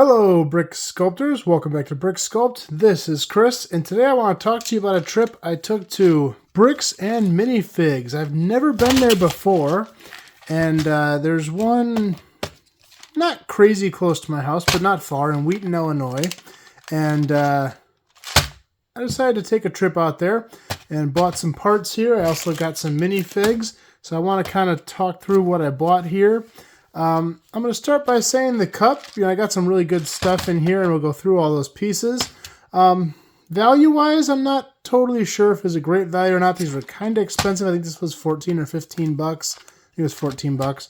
Hello, Brick Sculptors. Welcome back to Brick Sculpt. This is Chris, and today I want to talk to you about a trip I took to Bricks and Minifigs. I've never been there before, and there's one not crazy close to my house, but not far, in Wheaton, Illinois. And I decided to take a trip out there and bought some parts here. I also got some Minifigs, so I want to kind of talk through what I bought here. I'm going to start by saying the cup. I got some really good stuff in here, and we'll go through all those pieces. Value-wise, I'm not totally sure if it's a great value or not. These were kind of expensive. I think this was 14 or 15 bucks. I think it was 14 bucks.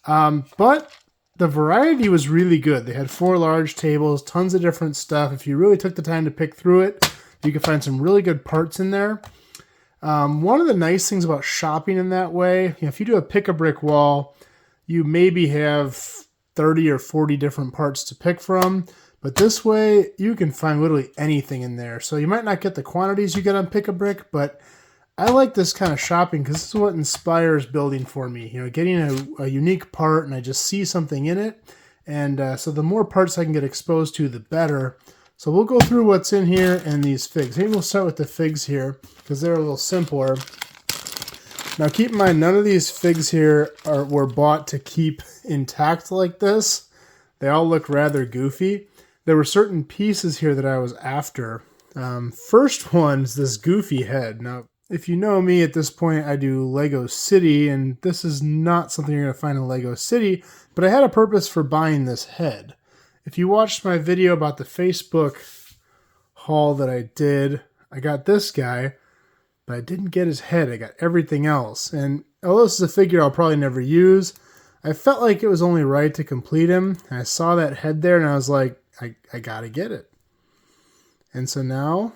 But the variety was really good. They had 4 large tables, tons of different stuff. If you really took the time to pick through it, you could find some really good parts in there. One of the nice things about shopping in that way, if you do a pick-a-brick wall, you maybe have 30 or 40 different parts to pick from, but this way you can find literally anything in there. So you might not get the quantities you get on Pick-a-Brick, but I like this kind of shopping because this is what inspires building for me. Getting a unique part and I just see something in it. And so the more parts I can get exposed to, the better. So we'll go through what's in here and these figs. Maybe we'll start with the figs here because they're a little simpler. Now keep in mind, none of these figs here were bought to keep intact like this. They all look rather goofy. There were certain pieces here that I was after. First one's this goofy head. Now, if you know me at this point, I do Lego City, and this is not something you're going to find in Lego City, but I had a purpose for buying this head. If you watched my video about the Facebook haul that I did, I got this guy. But I didn't get his head. I got everything else. And although this is a figure I'll probably never use, I felt like it was only right to complete him. And I saw that head there and I was like, I gotta get it. And so now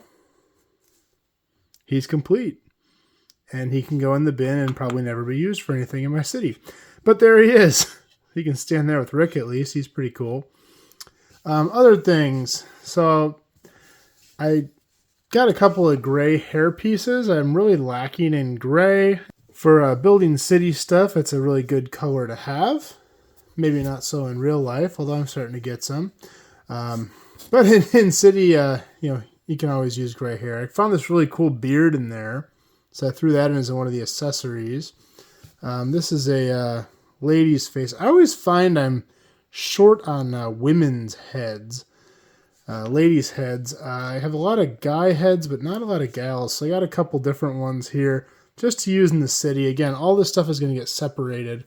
he's complete. And he can go in the bin and probably never be used for anything in my city. But there he is. He can stand there with Rick at least. He's pretty cool. Other things. So I got a couple of gray hair pieces. I'm really lacking in gray. For building city stuff, it's a really good color to have. Maybe not so in real life, although I'm starting to get some. But in city, you can always use gray hair. I found this really cool beard in there, so I threw that in as one of the accessories. This is a lady's face. I always find I'm short on women's heads. Ladies' heads. I have a lot of guy heads, but not a lot of gals. So I got a couple different ones here just to use in the city. Again, all this stuff is going to get separated.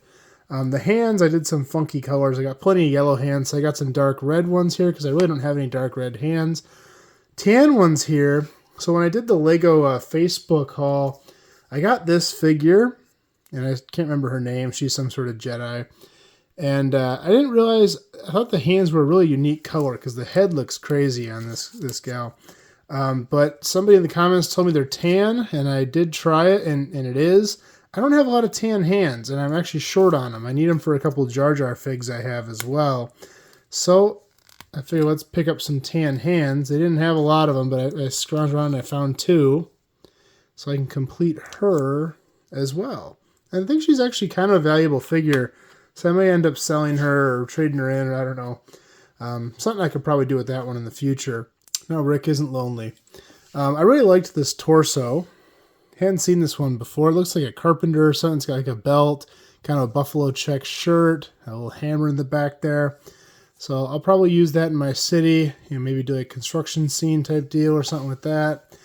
The hands, I did some funky colors. I got plenty of yellow hands. So I got some dark red ones here because I really don't have any dark red hands. Tan ones here. So when I did the Lego Facebook haul, I got this figure, and I can't remember her name. She's some sort of Jedi. And I didn't realize, I thought the hands were a really unique color because the head looks crazy on this gal. But somebody in the comments told me they're tan, and I did try it, and it is. I don't have a lot of tan hands, and I'm actually short on them. I need them for a couple of Jar Jar figs I have as well. So I figured let's pick up some tan hands. They didn't have a lot of them, but I scrounged around and I found 2. So I can complete her as well. And I think she's actually kind of a valuable figure. So I may end up selling her or trading her in, or I don't know. Something I could probably do with that one in the future. No, Rick isn't lonely. I really liked this torso. Hadn't seen this one before. It looks like a carpenter or something. It's got like a belt, kind of a buffalo check shirt, a little hammer in the back there. So I'll probably use that in my city. Maybe do a construction scene type deal or something with that.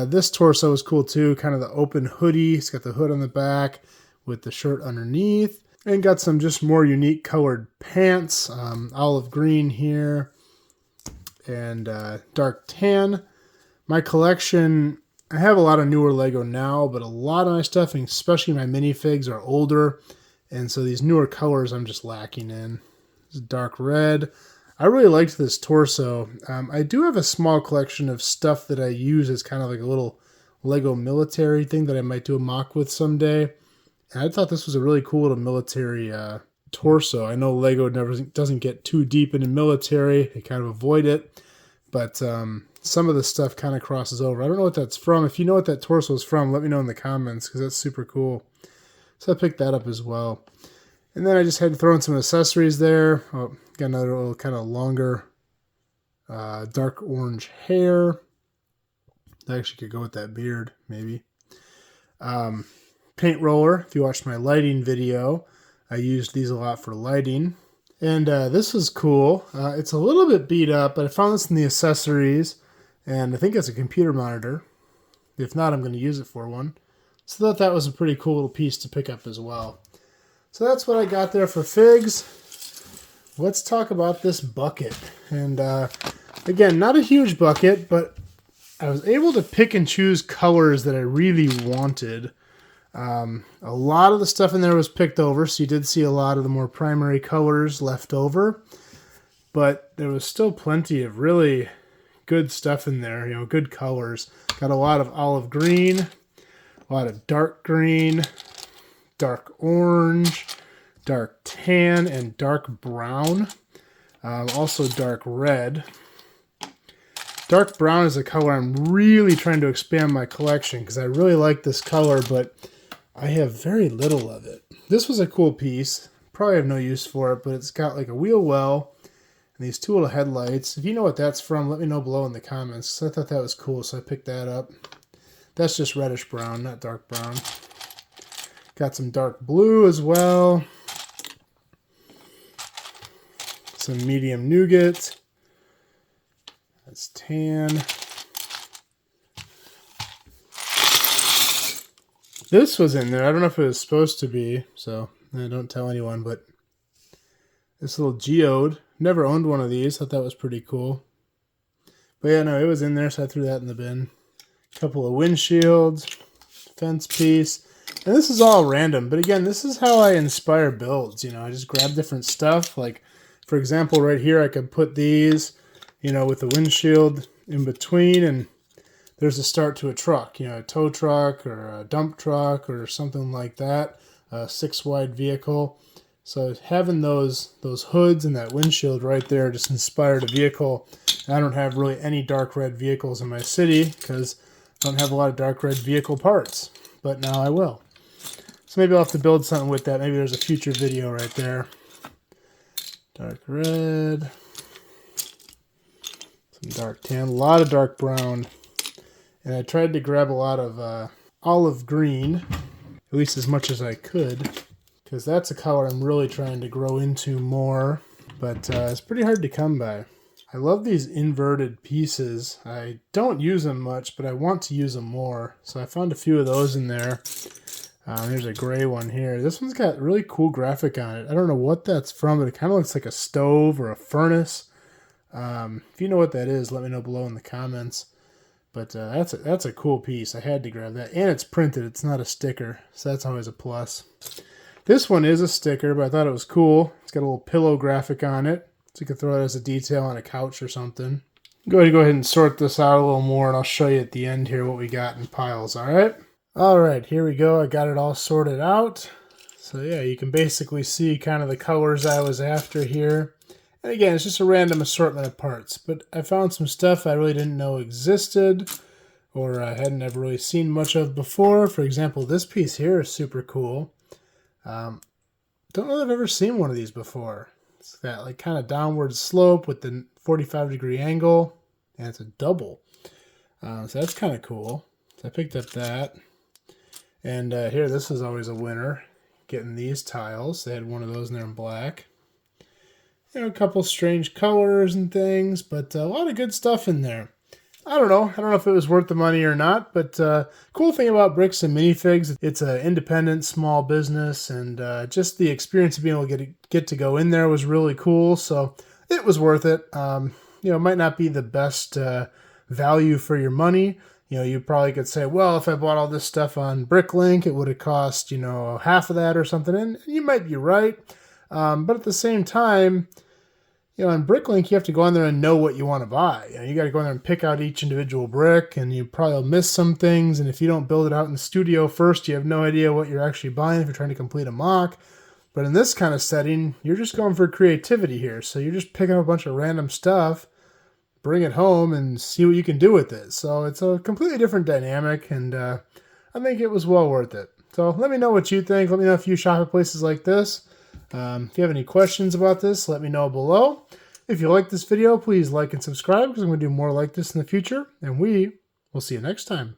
This torso is cool too. Kind of the open hoodie. It's got the hood on the back with the shirt underneath. And got some just more unique colored pants, olive green here, and dark tan. My collection, I have a lot of newer Lego now, but a lot of my stuff, and especially my minifigs, are older. And so these newer colors I'm just lacking in. This is dark red. I really liked this torso. I do have a small collection of stuff that I use as kind of like a little Lego military thing that I might do a mock with someday. And I thought this was a really cool little military torso. I know Lego doesn't get too deep into military. They kind of avoid it. But some of the stuff kind of crosses over. I don't know what that's from. If you know what that torso is from, let me know in the comments because that's super cool. So I picked that up as well. And then I just had to throw in some accessories there. Oh, Got another little kind of longer dark orange hair. I actually could go with that beard, maybe. Paint roller. If you watched my lighting video, I used these a lot for lighting. And this is cool. It's a little bit beat up, but I found this in the accessories, and I think it's a computer monitor. If not, I'm going to use it for one. So I thought that was a pretty cool little piece to pick up as well. So that's what I got there for figs. Let's talk about this bucket. And again, not a huge bucket, but I was able to pick and choose colors that I really wanted. A lot of the stuff in there was picked over, so you did see a lot of the more primary colors left over. But there was still plenty of really good stuff in there, good colors. Got a lot of olive green, a lot of dark green, dark orange, dark tan, and dark brown. Also dark red. Dark brown is a color I'm really trying to expand my collection because I really like this color, but I have very little of it. This was a cool piece. Probably have no use for it, but it's got like a wheel well and these two little headlights. If you know what that's from, let me know below in the comments. So I thought that was cool, so I picked that up. That's just reddish brown, not dark brown. Got some dark blue as well. Some medium nougat. That's tan. This was in there. I don't know if it was supposed to be, so don't tell anyone, but this little geode. Never owned one of these. Thought that was pretty cool. But yeah, no, it was in there, so I threw that in the bin. A couple of windshields, fence piece. And this is all random, but again, this is how I inspire builds. I just grab different stuff. Like, for example, right here, I could put these, with the windshield in between, and there's a start to a truck, a tow truck or a dump truck or something like that, a 6-wide vehicle. So having those hoods and that windshield right there just inspired a vehicle. I don't have really any dark red vehicles in my city because I don't have a lot of dark red vehicle parts, but now I will. So maybe I'll have to build something with that. Maybe there's a future video right there. Dark red, some dark tan, a lot of dark brown. And I tried to grab a lot of olive green, at least as much as I could, because that's a color I'm really trying to grow into more, but it's pretty hard to come by. I love these inverted pieces. I don't use them much, but I want to use them more, so I found a few of those in there. There's a gray one here. This one's got really cool graphic on it. I don't know what that's from, but it kind of looks like a stove or a furnace. If you know what that is, let me know below in the comments. But that's a cool piece. I had to grab that. And it's printed. It's not a sticker. So that's always a plus. This one is a sticker, but I thought it was cool. It's got a little pillow graphic on it. So you can throw it as a detail on a couch or something. Go ahead and sort this out a little more, and I'll show you at the end here what we got in piles, alright? Alright, here we go. I got it all sorted out. So yeah, you can basically see kind of the colors I was after here. And again, it's just a random assortment of parts, but I found some stuff I really didn't know existed or I hadn't ever really seen much of before. For example, this piece here is super cool. Don't know that I've ever seen one of these before. It's that like kind of downward slope with the 45-degree angle, and it's a double. So that's kind of cool. So I picked up that. And here, this is always a winner, getting these tiles. They had one of those in there in black. A couple strange colors and things, but a lot of good stuff in there. I don't know if it was worth the money or not, but cool thing about Bricks and Minifigs, it's an independent small business, and just the experience of being able to get to go in there was really cool, so it was worth it. It might not be the best value for your money. You probably could say, well, if I bought all this stuff on Bricklink, it would have cost, half of that or something, and you might be right. But at the same time, on Bricklink, you have to go on there and know what you want to buy. You got to go in there and pick out each individual brick, and you probably will miss some things. And if you don't build it out in the studio first, you have no idea what you're actually buying if you're trying to complete a mock. But in this kind of setting, you're just going for creativity here. So you're just picking up a bunch of random stuff, bring it home, and see what you can do with it. So it's a completely different dynamic, and I think it was well worth it. So let me know what you think. Let me know if you shop at places like this. If you have any questions about this, let me know below. If you like this video, please like and subscribe because I'm going to do more like this in the future. And we will see you next time.